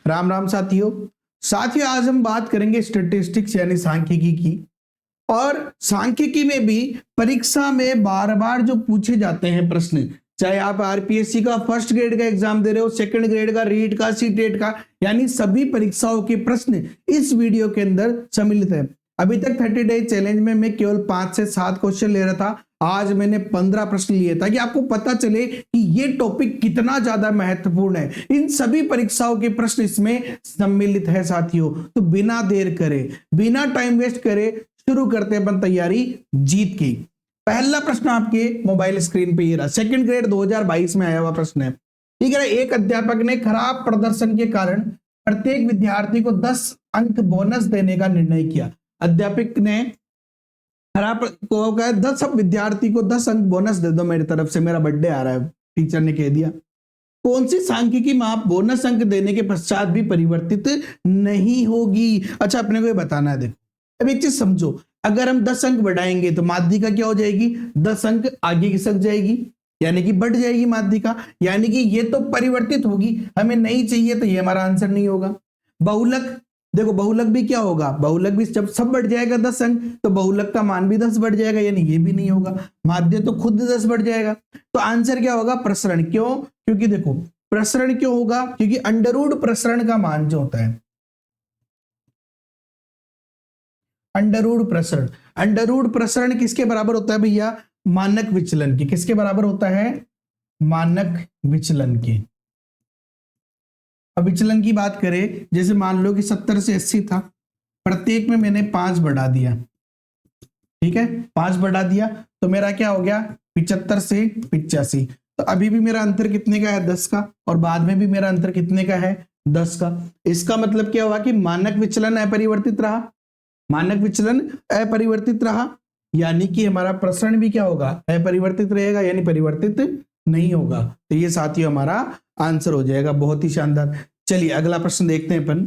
राम राम साथियों आज हम बात करेंगे स्टैटिस्टिक्स यानी सांख्यिकी की। और सांख्यिकी में भी परीक्षा में बार बार जो पूछे जाते हैं प्रश्न, चाहे आप आरपीएससी का फर्स्ट ग्रेड का एग्जाम दे रहे हो, सेकंड ग्रेड का, रीट का, सीटेट का, यानी सभी परीक्षाओं के प्रश्न इस वीडियो के अंदर सम्मिलित है। अभी तक 30 डेज चैलेंज में मैं केवल 5 से 7 क्वेश्चन ले रहा था, आज मैंने 15 प्रश्न लिए ताकि आपको पता चले कि ये टॉपिक कितना ज्यादा महत्वपूर्ण है। इन सभी परीक्षाओं के प्रश्न इसमें सम्मिलित है साथियों। तो बिना देर करे, बिना टाइम वेस्ट करे शुरू करते हैं अपन तैयारी जीत की। पहला प्रश्न आपके मोबाइल स्क्रीन पे ये रहा, सेकंड ग्रेड 2022 में आया हुआ प्रश्न है। ठीक है, एक अध्यापक ने खराब प्रदर्शन के कारण प्रत्येक विद्यार्थी को 10 अंक बोनस देने का निर्णय किया। अध्यापक ने खराब को कहा 10 विद्यार्थी को 10 अंक बोनस दे दो मेरी तरफ से, मेरा बर्थडे आ रहा है, टीचर ने कह दिया। कौन सी सांख्यिकी माप बोनस अंक देने के पश्चात भी परिवर्तित नहीं होगी? अच्छा, अपने को ये बताना है। देखो अब एक चीज समझो, अगर हम 10 अंक बढ़ाएंगे तो माध्यिका क्या हो जाएगी? 10 अंक आगे खिसक जाएगी, यानी कि बढ़ जाएगी माध्यिका, यानी कि ये तो परिवर्तित होगी, हमें नहीं चाहिए तो ये हमारा आंसर नहीं होगा। बहुलक, देखो बहुलक भी क्या होगा? बहुलक भी जब सब बढ़ जाएगा 10 अंक तो बहुलक का मान भी 10 बढ़ जाएगा, यानी ये भी नहीं होगा। माध्य तो खुद 10 बढ़ जाएगा। तो आंसर क्या होगा? प्रसरण। क्यों? क्योंकि देखो प्रसरण क्यों होगा? क्योंकि अंडर रूट प्रसरण का मान जो होता है, अंडर रूट प्रसरण, अंडर रूट प्रसरण किसके बराबर होता है भैया? मानक विचलन के। किसके बराबर होता है? मानक विचलन के। अब विचलन की बात करें, जैसे मान लो कि 70 से 80 था, प्रत्येक में मैंने 5 बढ़ा दिया। ठीक है, 5 बढ़ा दिया तो मेरा क्या हो गया? 75 से 85। तो अभी भी मेरा अंतर कितने का है? 10 का, और बाद में भी मेरा अंतर कितने का है? 10 का। इसका मतलब क्या हुआ कि मानक विचलन अपरिवर्तित रहा, मानक विचलन अपरिवर्तित रहा, यानी कि हमारा प्रसरण भी क्या होगा? अपरिवर्तित रहेगा, यानी परिवर्तित नहीं होगा। तो ये साथियों हमारा आंसर हो जाएगा। बहुत ही शानदार। चलिए अगला प्रश्न देखते हैं अपन।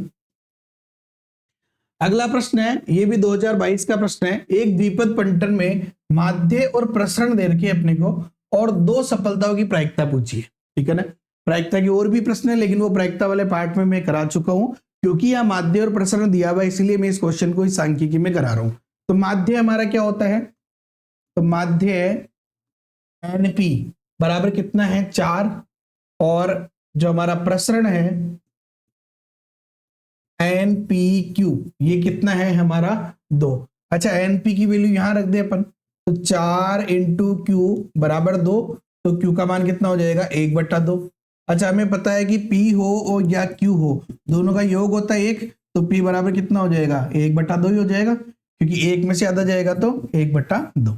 अगला प्रश्न है, ये भी 2022 का प्रश्न है। एक द्विपद पंटन में माध्य और प्रसरण दे रखे अपने को और 2 सफलताओं की प्रायिकता पूछी है। ठीक है ना, प्रायिकता की और भी प्रश्न है, लेकिन वो प्रायिकता वाले पार्ट में मैं करा चुका हूं, क्योंकि यहां माध्य और प्रसरण दिया हुआ है, इसलिए मैं इस क्वेश्चन को इस सांख्यिकी में करा रहा हूं। तो माध्य हमारा क्या होता है? तो माध्य एनपी बराबर कितना है? 4, और जो हमारा प्रसरण है एनपीक्यू, ये कितना है हमारा? 2। अच्छा, एनपी की वैल्यू यहां रख दे अपन, तो 4 इंटू क्यू बराबर 2, तो क्यू का मान कितना हो जाएगा? 1/2। अच्छा, हमें पता है कि पी हो और या क्यू हो, दोनों का योग होता है 1, तो पी बराबर कितना हो जाएगा? 1/2 ही हो जाएगा, क्योंकि 1 में से आधा जाएगा तो 1/2।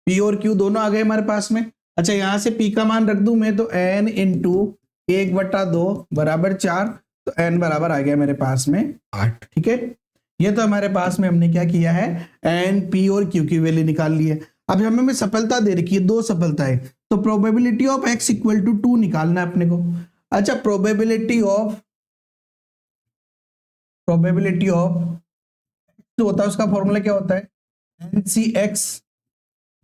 पी और क्यू दोनों आ गए हमारे पास में। अच्छा, यहां से पी का मान रख दूं मैं, तो एन इंटू 1/2 बराबर 4, तो एन बराबर आ गया मेरे पास में 8। ठीक है, ये तो हमारे पास में हमने क्या किया है? एन, पी और क्यू की वैल्यू निकाल ली है। अब हमें सफलता दे रखी है, 2 सफलताएं, तो probability of x equal to 2 निकालना है अपने को। अच्छा, प्रोबेबिलिटी ऑफ जो होता है उसका फॉर्मूला क्या होता है? NCx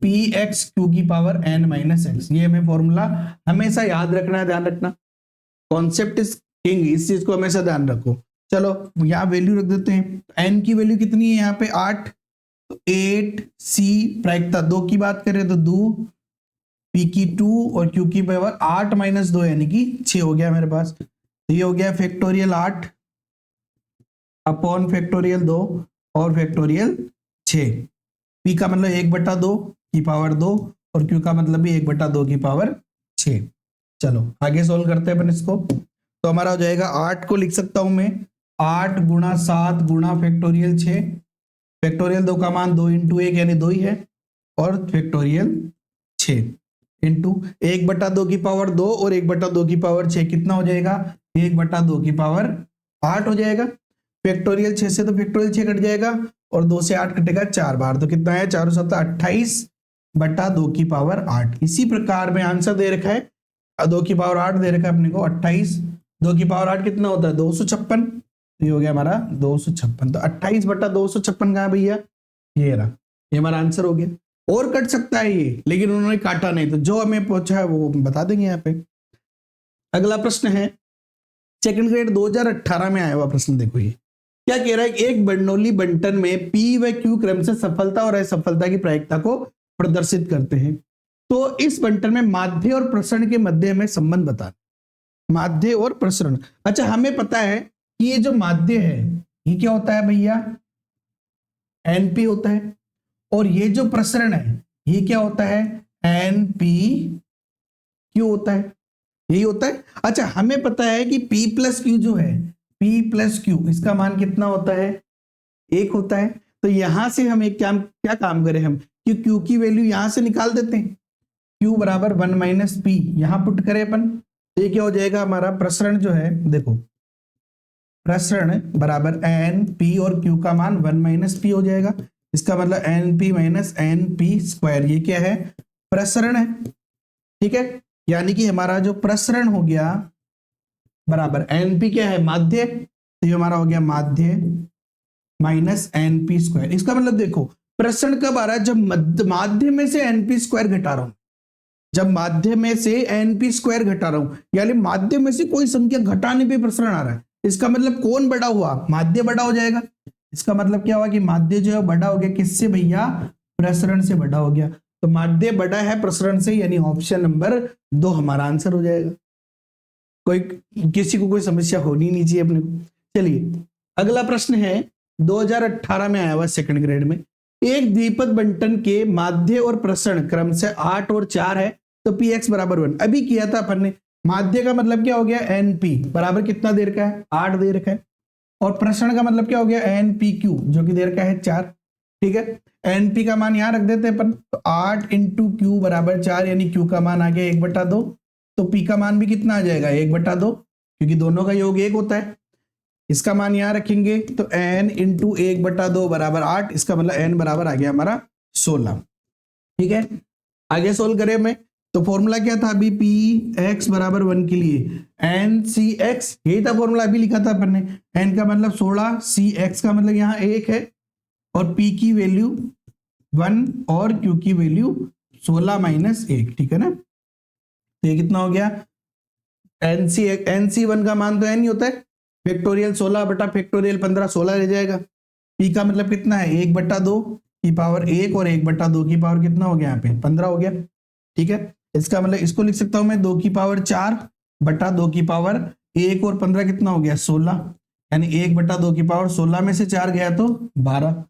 पी एक्स क्यू की पावर n माइनस एक्स। ये हमें फॉर्मूला हमेशा याद रखना है, ध्यान रखना। कॉन्सेप्ट इज किंग, इस चीज को हमेशा ध्यान रखो। चलो यहाँ वैल्यू रख देते हैं। n की वैल्यू कितनी है यहाँ पे? 8, तो 8 c प्रायिकता 2 की बात करें तो 2, p की 2 और q की पावर 8 माइनस 2 यानी कि 6 हो गया मेरे पास। तो ये हो गया फैक्टोरियल 8 अपॉन फैक्टोरियल 2 और फैक्टोरियल 6। p का मतलब 1/2 की पावर 2 और q का मतलब भी 1/2 की पावर 6। चलो आगे सोल्व करते हैं अपन इसको। तो हमारा हो जाएगा 8 को लिख सकता हूं मैं 8 गुणा 7 गुणा फैक्टोरियल 6, फैक्टोरियल 2 का मान 2 इंटू 1 यानी 2 ही है, और फैक्टोरियल 6 इंटू 1/2 की पावर 2 और 1/2 की पावर 6 कितना हो जाएगा? 1/2 की पावर 8 हो जाएगा। फैक्टोरियल 6 से तो फैक्टोरियल 6 कट जाएगा, और 2 से 8 कटेगा 4 बार, तो कितना है? 4 7 28/2 की पावर 8। इसी प्रकार में आंसर दे रखा है, 2 की पावर 8 दे रखा है अपने को 28, 2 की पावर 8 कितना होता है? 256। ये हो गया हमारा 256। तो 28/256 कहाँ है भैया? ये रहा, ये हमारा आंसर हो गया। और कट सकता है ये, लेकिन उन्होंने काटा नहीं, तो जो हमें पूछा है वो बता देंगे यहाँ पे। अगला प्रश्न है, सेकंड ग्रेड 2018 में आया हुआ प्रश्न देखो। ये क्या कह रहा है, एक बर्नौली बंटन में पी व क्यू क्रम से सफलता और असफलता की प्रायिकता को प्रदर्शित करते हैं। तो इस बंटन में माध्य और प्रसरण के मध्य में संबंध बता, माध्य और प्रसरण। अच्छा, हमें पता है कि ये जो माध्य है ये क्या होता है भैया, एनपी होता है, और ये जो प्रसरण है ये क्या होता है, एनपी क्यू होता है, यही होता है। अच्छा, हमें पता है कि P प्लस क्यू जो है, P प्लस क्यू इसका मान कितना होता है, 1 होता है। तो यहां से हम एक क्या काम करें, हम क्यू की वैल्यू यहां से निकाल देते हैं, Q बराबर 1 माइनस पी यहां पुट करें अपन, तो ये क्या हो जाएगा हमारा प्रसरण जो है, देखो प्रसरण बराबर एन पी और Q का मान 1 माइनस पी हो जाएगा। इसका मतलब n p minus n p square, ये क्या है, प्रसरण है। ठीक है, यानी कि हमारा जो प्रसरण हो गया बराबर एनपी क्या है, माध्य, तो ये हमारा हो गया माध्य माइनस एनपी स्क्वायर। इसका मतलब देखो प्रसरण कब आ रहा है, जब माध्य में से एनपी स्क्वायर घटा रहा हूं, जब माध्य में से एनपी स्क्वायर घटा रहा हूं, यानी माध्य में से कोई संख्या घटाने पे प्रसरण आ रहा है। इसका मतलब कौन बड़ा हुआ, माध्य बड़ा हो जाएगा। इसका मतलब क्या हुआ कि माध्य जो है बड़ा हो गया किससे भैया, प्रसरण से बड़ा हो गया। तो माध्य बड़ा है प्रसरण से, यानी ऑप्शन नंबर 2 हमारा आंसर हो जाएगा। कोई किसी को कोई समस्या होनी नहीं चाहिए अपने को। चलिए अगला प्रश्न है 2018 में आया हुआ सेकंड ग्रेड में, एक द्विपद बंटन के माध्य और प्रसरण क्रम से 8 और 4 है, तो पी एक्स बराबर 1 अभी किया था अपन ने। माध्य का मतलब क्या हो गया, एन पी बराबर कितना दे रखा है, 8 दे रखा है, और प्रसरण का मतलब क्या हो गया, एन पी क्यू जो कि दे रखा है 4। ठीक है, एन पी का मान यहां रख देते हैं अपन, तो 8 इंटू क्यू बराबर 4, यानी क्यू का मान आ गया 1/2, तो पी का मान भी कितना आ जाएगा 1/2, क्योंकि दोनों का योग 1 होता है। इसका मान यहां रखेंगे तो n इंटू 1/2 बराबर 8, इसका मतलब n बराबर आ गया हमारा 16। ठीक है, आगे सोल्व करें मैं, तो फॉर्मूला क्या था अभी, पी एक्स बराबर 1 के लिए एन सी एक्स, यही था फॉर्मूला अभी लिखा था अपन ने। एन का मतलब 16, सी एक्स का मतलब यहाँ 1 है, और पी की वैल्यू 1 और क्यू की वैल्यू 16 माइनस 1। ठीक है ना, तो ये कितना हो गया, एनसी 1 का मान तो एन ही होता है, फैक्टोरियल 16 बटा फैक्टोरियल 15, 16 रह जाएगा। पी का मतलब कितना है, 1/2 की पावर 1 और 1/2 की पावर कितना हो गया यहाँ पे 15 हो गया। ठीक है, इसका मतलब इसको लिख सकता हूं मैं 2 की पावर 4 बटा 2 की पावर 1 और 15 कितना हो गया 16, यानी 1/2 की पावर 16 में से 4 गया तो 12,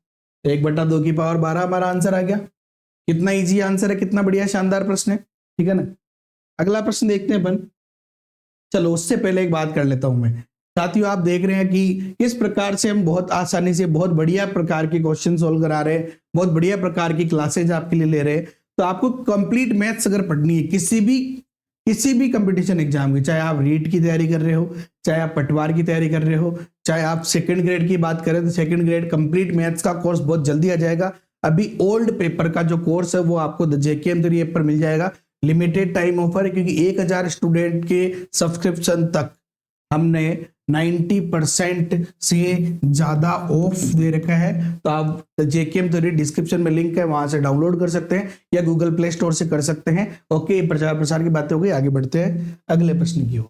1/2 की पावर 12 हमारा आंसर आ गया। कितना इजी आंसर है, कितना बढ़िया शानदार प्रश्न है। ठीक है ना, अगला प्रश्न देखते हैं अपन। चलो उससे पहले एक बात कर लेता हूं मैं, साथियों आप देख रहे हैं कि किस प्रकार से हम बहुत आसानी से बहुत बढ़िया प्रकार के क्वेश्चन सोल्व करा रहे हैं, बहुत बढ़िया प्रकार की क्लासेज आपके लिए ले रहे हैं। तो आपको कंप्लीट मैथ्स अगर पढ़नी है किसी भी कंपटीशन एग्जाम की, चाहे आप रीट की तैयारी कर रहे हो, चाहे आप पटवार की तैयारी कर रहे हो, चाहे आप सेकंड ग्रेड की बात करें, तो सेकंड ग्रेड कंप्लीट मैथ्स का कोर्स बहुत जल्दी आ जाएगा। अभी ओल्ड पेपर का जो कोर्स है वो आपको जेकेएम थ्योरी ऐप पर मिल जाएगा। लिमिटेड टाइम ऑफर है, क्योंकि 1000 स्टूडेंट के सब्सक्रिप्शन तक हमने 90% से ज्यादा ऑफ दे रखा है। तो आप जेकेएम थ्योरी डिस्क्रिप्शन में लिंक है, वहां से डाउनलोड कर सकते हैं या गूगल प्ले स्टोर से कर सकते हैं। ओके, प्रचार प्रसार की बातें हो गई, आगे बढ़ते हैं अगले प्रश्न की ओर।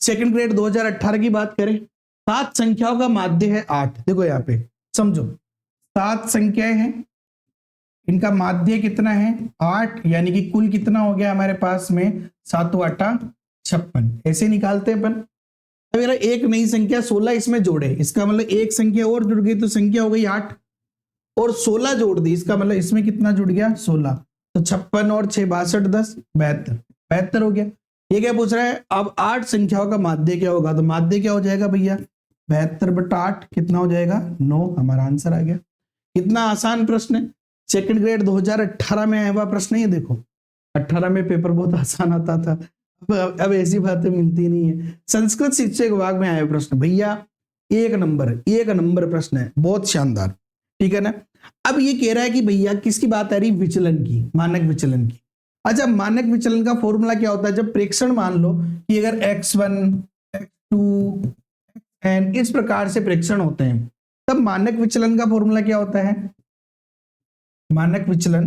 सेकंड ग्रेड 2018 की बात करें, 7 संख्याओं का माध्य है 8। देखो यहाँ पे समझो, 7 संख्याएं हैं, इनका माध्य कितना है 8, यानी कि कुल कितना हो गया हमारे पास में 7 8 56, ऐसे निकालते हैं अपन। अब मेरा एक नई संख्या 16 इसमें जोड़े, इसका मतलब एक संख्या और जुड़ गई, तो संख्या हो गई 8, और 16 जोड़ दी, इसका मतलब इसमें कितना जुड़ गया 16, तो 56 और 6 62 10 72 हो गया। ये क्या पूछ रहा है, अब 8 संख्याओं का माध्य क्या होगा, तो माध्य क्या हो जाएगा भैया 72/8 कितना हो जाएगा 9, हमारा आंसर आ गया। कितना आसान प्रश्न है, सेकंड ग्रेड 2018 में आया हुआ प्रश्न है ये। देखो 18 में पेपर बहुत आसान आता था, अब ऐसी बातें मिलती नहीं है। संस्कृत शिक्षक विभाग में आया प्रश्न भैया, एक नंबर प्रश्न है, बहुत शानदार। ठीक है ना, अब ये कह रहा है कि भैया किसकी बात आ रही, विचलन की, मानक विचलन की। अच्छा, मानक विचलन का फॉर्मूला क्या होता है, जब प्रेक्षण मान लो कि अगर x1 x2 xn इस प्रकार से प्रेक्षण होते हैं, तब मानक विचलन का फॉर्मूला क्या होता है, मानक विचलन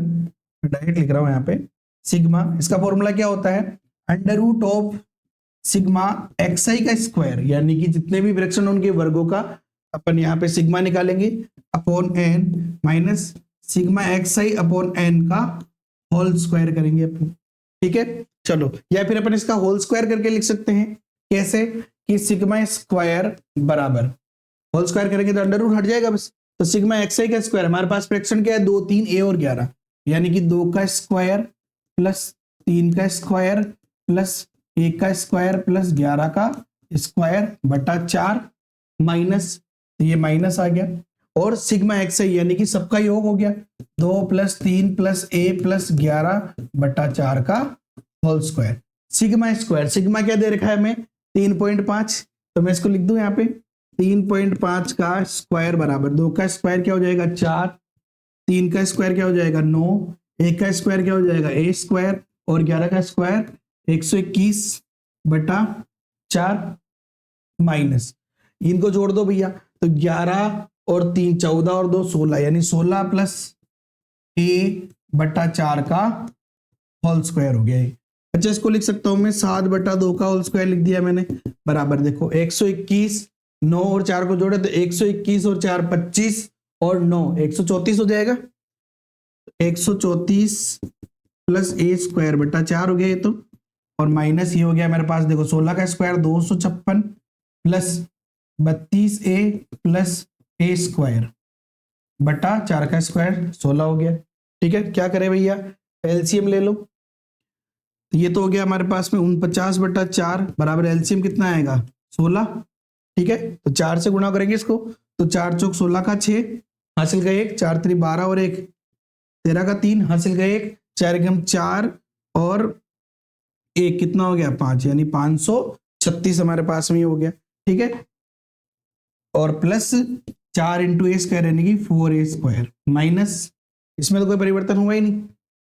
डायरेक्ट लिख रहा हूं यहाँ पे, सिग्मा, इसका फॉर्मूला क्या होता है, under root of sigma xi का स्क्वायर यानी कि जितने भी फ्रैक्शन उनके वर्गों का, अपन यहाँ पे जितने भी फ्रैक्शन उनके वर्गों का अपन यहाँ पे सिग्मा निकालेंगे upon n minus sigma xi upon n का होल स्क्वायर करेंगे अपन। ठीक है, चलो, या फिर अपन इसका होल स्क्वायर करके लिख सकते हैं। कैसे कि सिग्मा स्क्वायर बराबर होल स्क्वायर करेंगे तो अंडर रूट हट जाएगा बस। तो सिग्मा xi का स्क्वायर, हमारे पास फ्रैक्शन क्या है 2 3 a और 11, यानी कि 2 का स्क्वायर प्लस 3 का स्क्वायर प्लस 1 का स्क्वायर प्लस 11 का स्क्वायर बटा 4 माइनस, ये माइनस आ गया, और सिग्मा xi यानी कि सबका योग हो गया 2 + 3 + a + 11 बटा 4 का whole square. Sigma square, sigma क्या दे रखा है हमें 3.5, तो मैं इसको लिख दूं यहाँ पे 3.5 का स्क्वायर बराबर 2 का स्क्वायर क्या हो जाएगा 4, 3 का स्क्वायर क्या हो जाएगा 9, 1 का स्क्वायर क्या हो जाएगा a स्क्वायर और 11 का स्क्वायर 121 बटा 4 माइनस, इनको जोड़ दो भैया, तो 11 और 3 14 और 2 16, यानी 16 + a बटा 4 का होल स्क्वायर हो गया है। अच्छा, इसको लिख सकता हूं मैं 7 बटा 2 का होल स्क्वायर लिख दिया मैंने, बराबर देखो 121, 9 और 4 को जोड़े तो 121 और 4 25 और 9 134 हो जाएगा, 134 प्लस a स्क्वायर बटा 4 हो गया ये तो, और माइनस ये हो गया मेरे पास देखो 16 का square 256 plus 32a plus a square बटा 4 का स्क्वायर 16 हो गया। ठीक है, क्या करें भैया एलसीएम ले लो, तो ये तो हो गया हमारे पास में 49 बटा 4 बराबर एलसीएम कितना आएगा 16। ठीक है, तो 4 से गुणा करेंगे इसको, तो 4 चौक 16 का 6 हासिल का 1, 4 3 12 और 1 13 का 3 हासिल का 1, 4 एकम 4 और 1 कितना हो गया 5, यानी 536 हमारे पास में हो गया। ठीक है, और प्लस 4 इंटू ए स्क्वायर यानी कि 4a स्क्वायर माइनस, इसमें तो कोई परिवर्तन हुआ ही नहीं,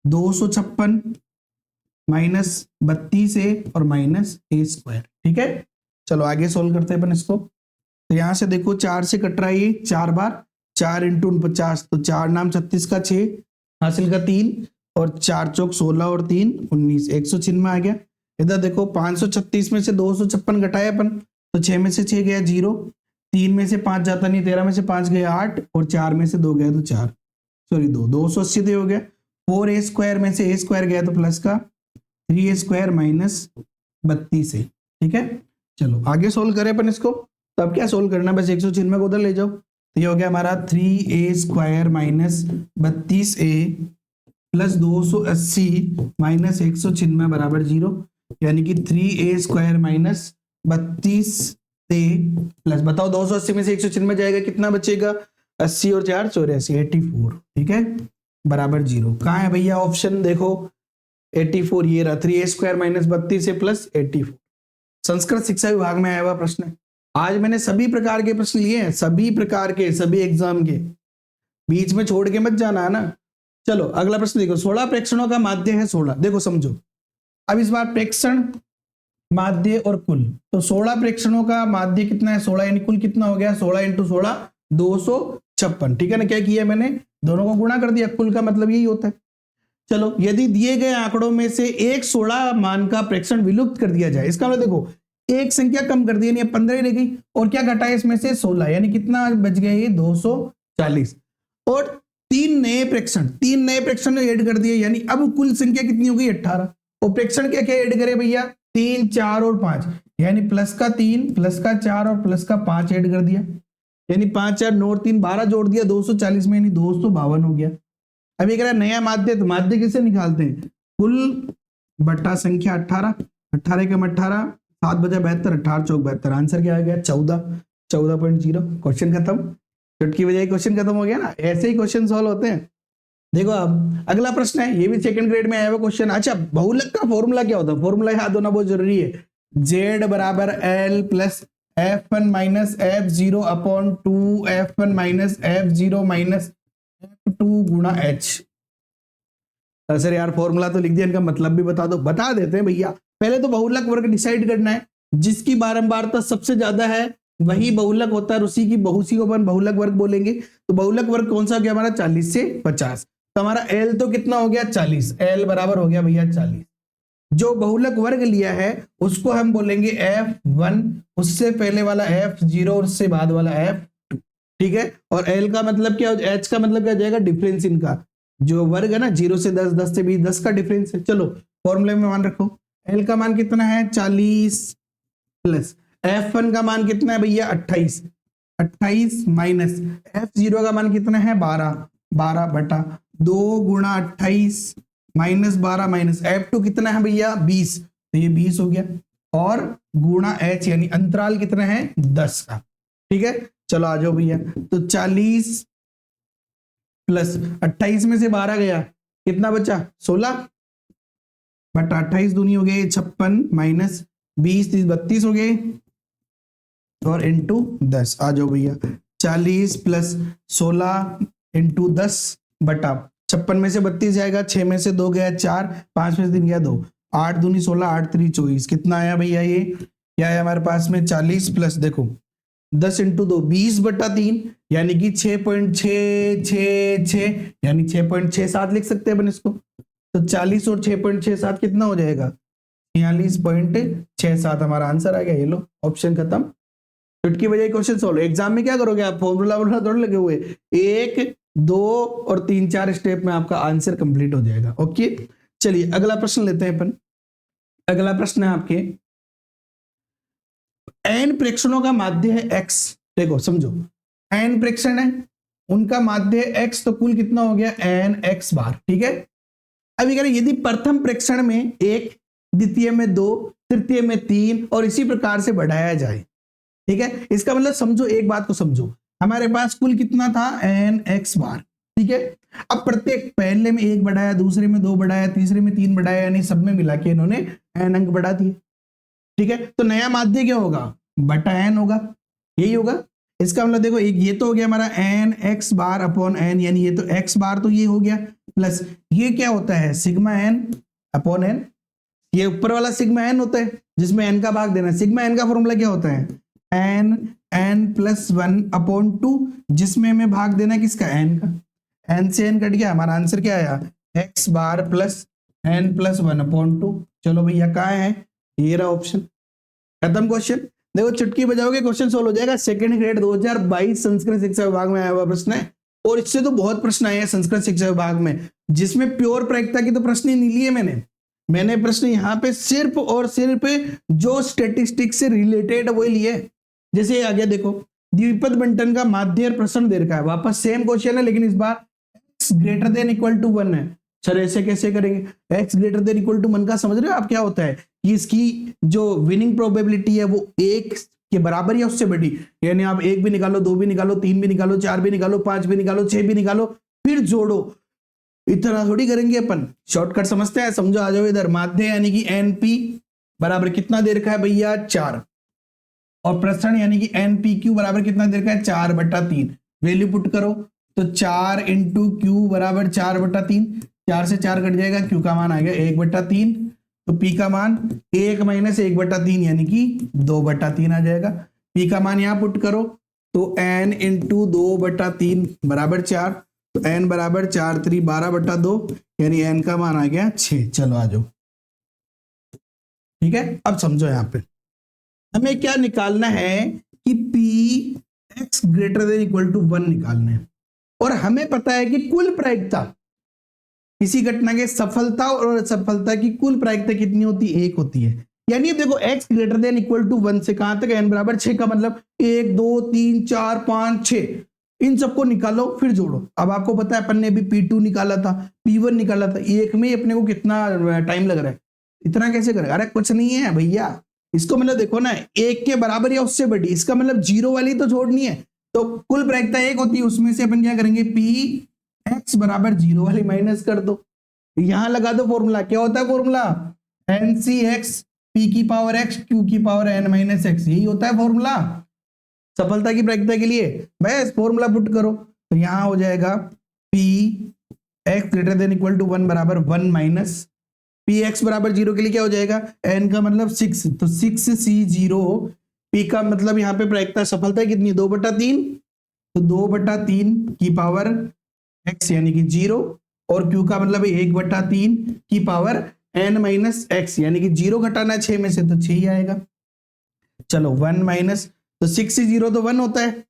256 माइनस 32a और माइनस a स्क्वायर। ठीक है, चलो आगे सोल्व करते हैं अपन इसको। तो यहां से देखो 4 से कट रहा है ये 4 बार, 4 इंटू 49 तो 4 नाम 36 का 6 हासिल का 3 और 4 चौक 16 और 3 19 196 आ गया। इधर देखो 536 में से 256 घटाया अपन, तो 6 में से 6 गया 0, 3 में से 5 जाता नहीं, 13 में से 5 गया 8 और 4 में से 2 गया तो 4, सॉरी 2 280 हो गया। 4a स्क्वायर में से a स्क्वायर गया तो प्लस का 3a स्क्वायर माइनस 32a। ठीक है, चलो आगे सोल्व करें अपन इसको। तो अब क्या सोल्व करना, बस 196 को उधर ले जाओ, तो ये हो गया हमारा 3a square minus 32a plus 280 minus 196 बराबर 0, यानी कि 3a square minus 32a plus, बताओ 280 में से 196 जाएगा कितना बचेगा 80 और 4 84 84। ठीक है, बराबर 0। कहाँ है भैया ऑप्शन, देखो 84 ये रहा, 3a square minus 32a plus 84। Sanskrit शिक्षा विभाग में आया हुआ प्रश्न है। आज मैंने सभी प्रकार के प्रश्न लिए हैं, सभी प्रकार के, सभी एग्जाम के, बीच में छोड़ के मत जाना है ना। चलो अगला प्रश्न देखो, 16 प्रेक्षणों का माध्य है 16। देखो समझो, अब इस बार प्रेक्षण, माध्य और कुल, तो 16 प्रेक्षणों का माध्य कितना है 16, यानी कुल कितना हो गया 16 इंटू 16 256। ठीक है ना, क्या किया मैंने दोनों को गुणा कर दिया, कुल का मतलब यही होता है। चलो यदि दिए गए आंकड़ों में से एक 16 मान का प्रेक्षण विलुप्त कर दिया जाए, इसका मतलब देखो एक संख्या कम कर दी, यानी 15 रह गई, और क्या घटा इसमें से 16, यानी कितना बच गया ये 240, और 3 नए प्रेक्षण ऐड कर दिए, यानी अब कुल संख्या कितनी हो गई 18। और प्रेक्षण क्या क्या ऐड करे भैया 3 4 और 5, यानी प्लस का 3 प्लस का 4 और प्लस का 5 ऐड कर दिया, यानी 5 4 9 3 12 जोड़ दिया 240 में, यानी 252 हो गया। अब ये कह रहा है नया माध्य, तो माध्य किसे निकालते हैं, कुल बटा संख्या 18, 18 कम 18 7 बजा 72, 18 चौक 72, आंसर क्या आ गया 14, 14.0। क्वेश्चन खत्म, चुटकी बजाई क्वेश्चन खत्म हो गया ना। ऐसे ही क्वेश्चन सॉल्व होते हैं। देखो अब अगला प्रश्न है, ये भी सेकंड ग्रेड में आया हुआ क्वेश्चन। अच्छा, बहुलक का फॉर्मूला क्या होता है, फॉर्मूला याद होना बहुत जरूरी है। z बराबर l plus f1 minus f0 upon 2f1 minus f0 minus f2 गुणा h। सर यार फॉर्मूला तो लिख दिया, इनका मतलब भी बता दो। बता देते हैं भैया, पहले तो बहुलक वर्ग डिसाइड करना है, जिसकी बारंबारता सबसे ज्यादा है वही बहुलक होता है, उसी की बहुसी को अपन बहुलक वर्ग बोलेंगे। तो बहुलक वर्ग कौन सा हो गया हमारा 40 से 50, तो हमारा l तो कितना हो गया 40, l बराबर हो गया भैया 40। जो बहुलक वर्ग लिया है उसको हम बोलेंगे F1, उससे पहले वाला F0 और उससे बाद वाला F2, ठीक है। और L का मतलब क्या, H का मतलब क्या हो जाएगा, डिफरेंस इनका जो वर्ग है ना, 0 से 10, 10 से 20, 10 का डिफरेंस है। चलो फॉर्मूले में मान रखो, L का मान कितना है 40 प्लस F1 का मान कितना है भैया 28, 28 माइनस F0 का मान कितना है 12, 12 बटा 2 गुणा 28 माइनस 12 माइनस F2 कितना है भैया 20, तो ये 20 हो गया, और गुणा H यानी अंतराल कितना है 10 का, ठीक है। चलो आ जाओ भैया, तो 40 प्लस 28 में से 12 गया, कितना बचा 16 बटा 28 दूनी हो गए 56 माइनस 20 30 32 हो गए, और इंटू 10। आ जाओ भैया, 40 प्लस 16 इंटू 10 बटा 56 में से 32 जाएगा, 6 में से 2 गया 4, 5 में से 3 गया 2, 8 दूनी 16, 8 3 24, कितना आया भैया, ये क्या है हमारे पास में 40 प्लस देखो 10 इंटू 2 20 बटा 3, यानी कि 6.666 यानी 6.67 लिख सकते हैं अपन इसको। तो 40 और 6.67 कितना हो जाएगा 46.67, हमारा आंसर आ गया। ये लो ऑप्शन खत्म, चुटकी बजाई क्वेश्चन सोल्व। एग्जाम में क्या करोगे आप, फॉर्मूला थोड़ा लगे हुए, 1 2 और 3 4 स्टेप में आपका आंसर कंप्लीट हो जाएगा। ओके चलिए अगला प्रश्न लेते हैं अपन। अगला प्रश्न है आपके, n प्रेक्षणों का माध्य है x, देखो समझो n प्रेक्षण है, उनका माध्य है x, तो कुल कितना हो गया n x बार, ठीक है। अभी कह रहे यदि प्रथम प्रेक्षण में 1, द्वितीय में 2, तृतीय में 3 और इसी प्रकार से बढ़ाया जाए, ठीक है। इसका मतलब समझो, एक बात को समझो, हमारे पास कुल कितना था n x बार, ठीक है। अब प्रत्येक पहले में 1 बढ़ाया, दूसरे में 2 बढ़ाया, तीसरे में 3 बढ़ाया, यानी सब में मिला के इन्होंने n अंक बढ़ा दिए, ठीक है। तो नया माध्य क्या होगा बटा n होगा, यही होगा। इसका मतलब देखो, एक ये तो हो गया हमारा n x bar upon n, यानी ये तो x बार तो ये हो गया, प्लस ये क्या होता है सिग्मा n अपॉन n, ये ऊपर वाला सिग्मा n होता है जिसमें n का भाग देना। सिग्मा n का फॉर्मूला क्या होता है n प्लस 1 अपॉन 2, जिसमें हमें भाग देना किसका n का, n से n कट गया, हमारा आंसर क्या आया x बार प्लस n प्लस 1 अपॉन 2। चलो भैया कहाँ है, ये रहा ऑप्शन, खत्म क्वेश्चन। देखो चुटकी बजाओगे क्वेश्चन सोल्व हो जाएगा। सेकंड ग्रेड 2022 संस्कृत शिक्षा विभाग में आया हुआ प्रश्न है, और इससे तो बहुत प्रश्न आए हैं संस्कृत शिक्षा विभाग में, जिसमें प्योर प्रायिकता की तो प्रश्न ही नहीं लिए मैंने प्रश्न यहाँ पे सिर्फ और सिर्फ जो स्टेटिस्टिक्स से रिलेटेड वही लिए। जैसे आ गया देखो, द्विपद बंटन का माध्य प्रश्न दे रखा है, वापस सेम क्वेश्चन है, लेकिन इस बार x greater than equal to 1 है। सर ऐसे कैसे करेंगे, x greater than equal to 1 का समझ रहे हो आप क्या होता है कि इसकी जो विनिंग प्रोबेबिलिटी है वो 1 के बराबर या उससे बड़ी, यानी आप 1 भी निकालो, 2 भी निकालो, 3 भी निकालो, 4 भी निकालो, 5 भी निकालो, 6 भी निकालो, फिर जोड़ो। इतना थोड़ी करेंगे अपन, शॉर्टकट समझते हैं, समझो आ जाओ इधर। माध्य यानी कि NP बराबर कितना दे रखा है भैया 4, और प्रसरण यानी कि NPQ बराबर कितना दे रखा है 4 बटा 3। वैल्यू पुट करो तो 4 इंटू क्यू बराबर 4 बटा 3, 4 से 4 कट जाएगा, क्यू का मान आ गया 1 बटा 3, तो पी का मान 1 माइनस 1 बटा 3 यानी कि 2 बटा 3 आ जाएगा। पी का मान यहाँ पुट करो तो n इंटू 2 बटा 3 बराबर 4, तो n बराबर 4 3 12 बटा 2, यानी n का मान आ गया 6। चलो आ जाओ, ठीक है। अब समझो यहाँ पे हमें क्या निकालना है कि p x greater than equal to 1 निकालना है, और हमें पता है कि कुल प्रायिकता किसी घटना के सफलता और असफलता की कुल प्रायिकता कितनी होती है, 1 होती है। यानी देखो x greater than equal to 1 से कहां तक n बराबर 6 का मतलब 1 2 3 4 5 6, इन सबको निकालो फिर जोड़ो। अब आपको पता है अपन ने भी P2 निकाला था, P1 निकाला था, एक में अपने को कितना टाइम लग रहा है, इतना कैसे करेगा, अरे कुछ नहीं है भैया। इसको मतलब देखो ना, 1 के बराबर या उससे बड़ी, इसका मतलब 0 वाली तो छोड़नी है, तो कुल प्रायिकता 1 होती है, उसमें से अपन क्या करेंगे p x बराबर 0 वाली माइनस कर दो, यहां लगा दो फॉर्मूला। क्या होता है फॉर्मूला NCx p की पावर x q की पावर n माइनस x, यही होता है फॉर्मूला सफलता की प्रायिकता के लिए। बस फॉर्मूला पुट करो तो यहां हो जाएगा p x greater than equal to 1 बराबर 1 माइनस पी एक्स बराबर 0 के लिए क्या हो जाएगा n का मतलब 6, तो 6c0, p का मतलब यहाँ पे प्रायिकता सफलता कितनी 2 बटा 3, तो 2 बटा 3 की पावर x यानी कि 0, और q का मतलब 1 बटा 3 की पावर n माइनस एक्स, यानी कि 0 घटाना 6 में से तो 6 ही आएगा। चलो 1 माइनस, तो 6 से 0 तो 1 होता है,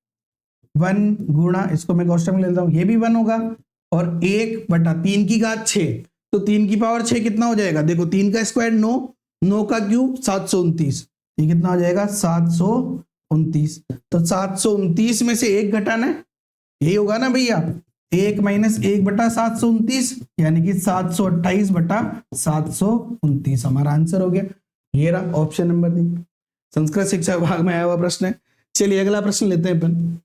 1 गुणा, इसको मैं कोष्टक में ले लेता हूं, ये भी 1 होगा, और 1/3 की घात 6, तो 3 की पावर 6 कितना हो जाएगा, देखो 3 का स्क्वायर 9, 9 का क्यूब 729, ये कितना हो जाएगा 729। तो 729 में से 1 घटाना है, यही होगा ना भैया, 1 माइनस 1/729, यानी कि 728/729 हमारा आंसर हो गया। ये रहा ऑप्शन नंबर 3, संस्कृत शिक्षा विभाग में आया हुआ प्रश्न है। चलिए अगला प्रश्न लेते हैं अपन।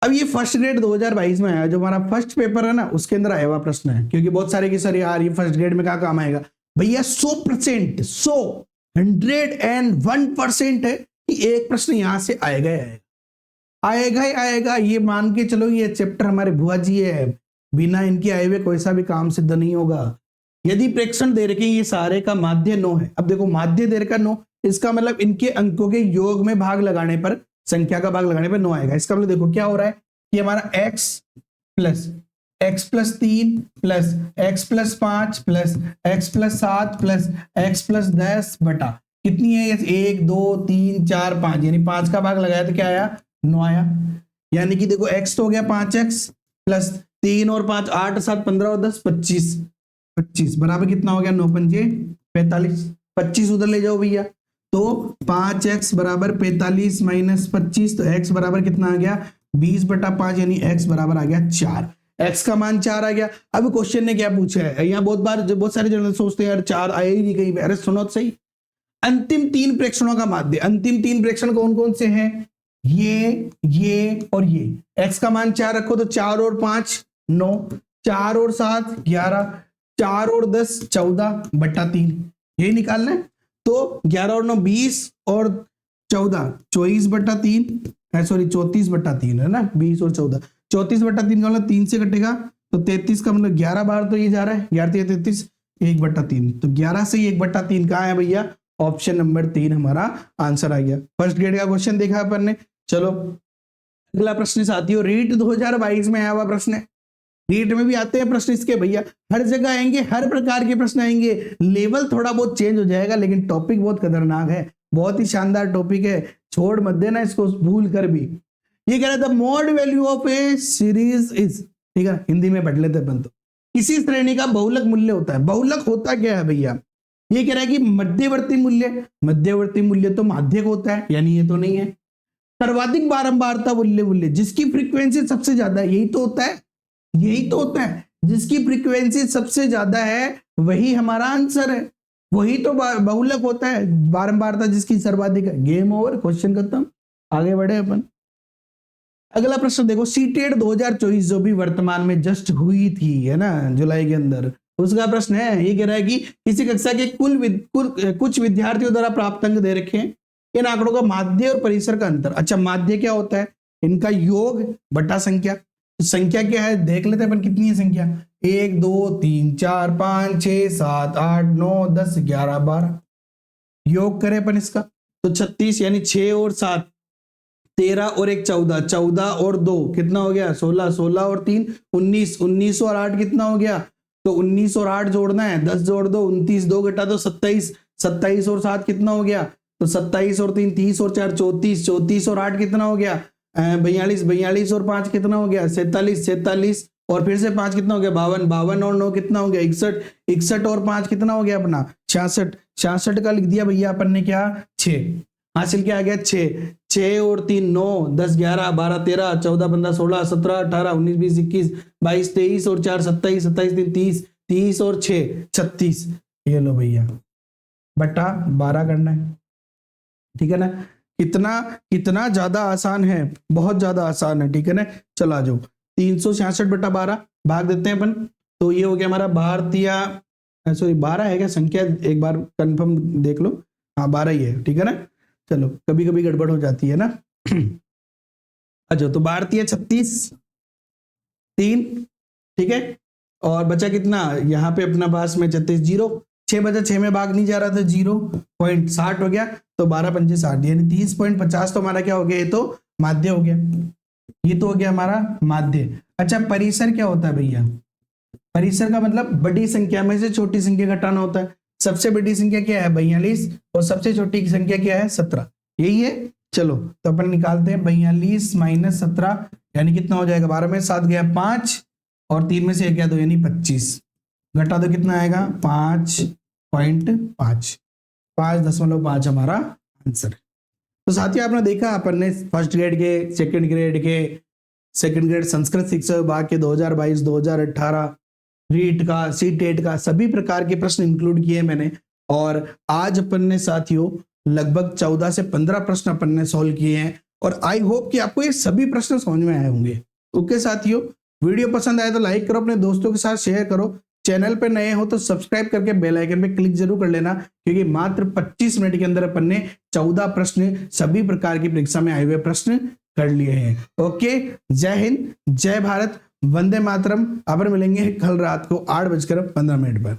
अब ये फर्स्ट ग्रेड 2022 में आया, जो हमारा फर्स्ट पेपर है ना, उसके अंदर आया हुआ प्रश्न है, क्योंकि बहुत सारे की सर यार ये फर्स्ट ग्रेड में क्या काम आएगा भैया, 100%, 101% है कि एक प्रश्न यहां से आएगा ही आएगा, ही आएगा, ये मान के चलो, ये चैप्टर हमारे बुआ जी है, बिना इनके आए हुए कोई सा भी काम सिद्ध नहीं होगा। यदि प्रेक्षण दे रखे ये सारे का माध्य 9 है, अब देखो माध्य दे रखा 9, इसका मतलब इनके अंकों के योग में भाग लगाने पर, संख्या का भाग लगाने पर 9 आएगा। इसका मतलब देखो क्या हो रहा है कि हमारा x plus 3 plus x plus 5 plus x plus 7 plus x plus 10 बटा कितनी है, 1 2 3 4 5, यानी 5 का भाग लगाया तो क्या आया 9 आया। यानी कि देखो x तो हो गया 5x प्लस 3 और 5 8 7 15 और 10 25 बराबर कितना हो गया 9 पंजे 45, 25 उधर ले जाओ भैया, तो 5x बराबर 45 माइनस 25, तो x बराबर कितना आ गया 20/5, यानी x बराबर आ गया 4, x का मान 4 आ गया। अब क्वेश्चन ने क्या पूछा है, यहाँ बहुत बार बहुत सारे जर्नल सोचते हैं यार 4 आए ही नहीं कहीं पे, अरे सुनो तो सही, अंतिम 3 प्रेक्षणों का माध्य, अंतिम 3 प्रेक्षण कौन कौन से हैं, ये और ये, x का मान 4 रखो तो 4 और 5 9, 4 और 7 11, 4 और 10 14/3, यही निकालना है। तो 11 और 9 20 और 14 24/3, सॉरी 34/3 है ना, 20 और 14 34/3 का मतलब 3 से कटेगा, तो 33 का मतलब 11 बार तो ये जा रहा है, 11 33 1/3, तो 11 से 1/3 कहाँ है भैया, ऑप्शन नंबर 3 हमारा आंसर आ गया। फर्स्ट ग्रेड का क्वेश्चन देखा अपन ने। चलो अगला प्रश्न साथियों, रीट 2022 में आया हुआ प्रश्न है, रीट में भी आते हैं प्रश्न इसके भैया, हर जगह आएंगे, हर प्रकार के प्रश्न आएंगे, लेवल थोड़ा बहुत चेंज हो जाएगा, लेकिन टॉपिक बहुत खतरनाक है, बहुत ही शानदार टॉपिक है, छोड़ मत देना इसको भूल कर भी। ये कह रहा था mode value of A series is, ठीक है हिंदी में पढ़ लेते अपन, तो किसी श्रेणी का बहुलक मूल्य होता है। बहुलक होता क्या है भैया, ये कह रहा है कि मध्यवर्ती मूल्य तो माध्यक होता है, यानी ये तो नहीं है। सर्वाधिक बारंबारता मूल्य जिसकी फ्रीक्वेंसी सबसे ज्यादा है, यही तो होता है, जिसकी फ्रीक्वेंसी सबसे ज्यादा है वही हमारा आंसर है, वही तो बहुलक होता है, बारंबारता जिसकी सर्वाधिक है। गेम ओवर, क्वेश्चन खत्म, आगे बढ़े अपन। अगला प्रश्न देखो, सीटेट 2024 जो भी वर्तमान में जस्ट हुई थी है ना जुलाई के अंदर, उसका प्रश्न है, ये कह रहा है कि किसी कक्षा के कुछ विद्यार्थियों द्वारा प्राप्त अंक दे रखे हैं, इन आंकड़ों का माध्य और परिसर का अंतर। अच्छा माध्य क्या होता है, इनका योग बटा संख्या, संख्या क्या है देख लेते हैं अपन, कितनी है संख्या, 1 2 3 4 5 6 7 8 9 10 11 12, योग करें अपन इसका तो 36, यानी 6 और 7 13 और 1 14, 14 और 2 कितना हो गया 16, 16 और 3 19, 19 और 8 कितना हो गया, तो 19 और 8 जोड़ना है, 10 जोड़ दो 29, 2 घटा दो 27, 27 और 7 कितना हो गया, तो 27 और 3 30 और 4 34, 34 और 8 कितना हो गया 42, 42 और 5 कितना हो गया 47, 47 और फिर से 5 कितना हो गया 52, 52 और 9 कितना हो गया 61, 61 और 5 कितना हो गया अपना 66, 66 का लिख दिया भैया अपन ने क्या 6, हासिल क्या आ गया 6, 6 और 3 9 10 11 12 13 14 15 16 17 18 19 20 21 22 23 और 4 27, 27 3 30, 30 और 6 36, ये लो भैया बटा 12 करना है, ठीक है ना। कितना ज्यादा आसान है, बहुत ज्यादा आसान है, ठीक है ना। चला जाओ 366/12 भाग देते हैं अपन, तो ये हो गया हमारा भारतीय, सॉरी 12 है क्या संख्या, एक बार कंफर्म देख लो, हाँ 12 ही है, ठीक है ना। चलो कभी कभी गड़बड़ हो जाती है ना। अच्छा तो भारतीय 36 3, ठीक है, और बचा कितना यहाँ पे अपना पास में 36 0, 6 बचा 6 में भाग नहीं जा रहा था 0.60 हो गया, तो 12 पंजे 60, यानी 30.50 तो हमारा क्या हो गया, ये तो माध्य हो गया, ये तो हो गया हमारा माध्य। अच्छा परिसर क्या होता है भैया, परिसर का मतलब बड़ी संख्या में से छोटी संख्या घटाना होता है, सबसे बड़ी संख्या क्या है 42 और सबसे छोटी की संख्या क्या है 17, यही है। चलो तो अपन निकालते हैं 42 माइनस 17 यानी कितना हो जाएगा, 12 में 7 गया 5 और 3 में से 1 गया 2 यानी 25, घटा दो कितना आएगा 5.5, 5.5 हमारा आंसर। तो साथियों आपने देखा अपन ने फर्स्ट ग्रेड के, सेकंड ग्रेड के, सेकंड ग्रेड संस्कृत शिक्षा विभाग के 2022-2018 रीट का, सीटेट का सभी प्रकार के प्रश्न इंक्लूड किए मैंने। और आज अपन ने साथियों लगभग 14 से 15 प्रश्न अपन ने सॉल्व किए हैं और आई होप कि आपको ये सभी प्रश्न समझ में आए होंगे। ओके साथियों, वीडियो पसंद आए तो लाइक करो, अपने दोस्तों के साथ शेयर करो, चैनल पे नए हो तो सब्सक्राइब करके बेल आइकन पे क्लिक जरूर कर लेना, क्योंकि मात्र 25 मिनट के अंदर अपन ने 14 प्रश्न सभी प्रकार की परीक्षा में आए हुए प्रश्न कर लिए हैं। ओके, जय हिंद, जय भारत, वंदे मातरम। अब मिलेंगे कल रात को 8:15 पर।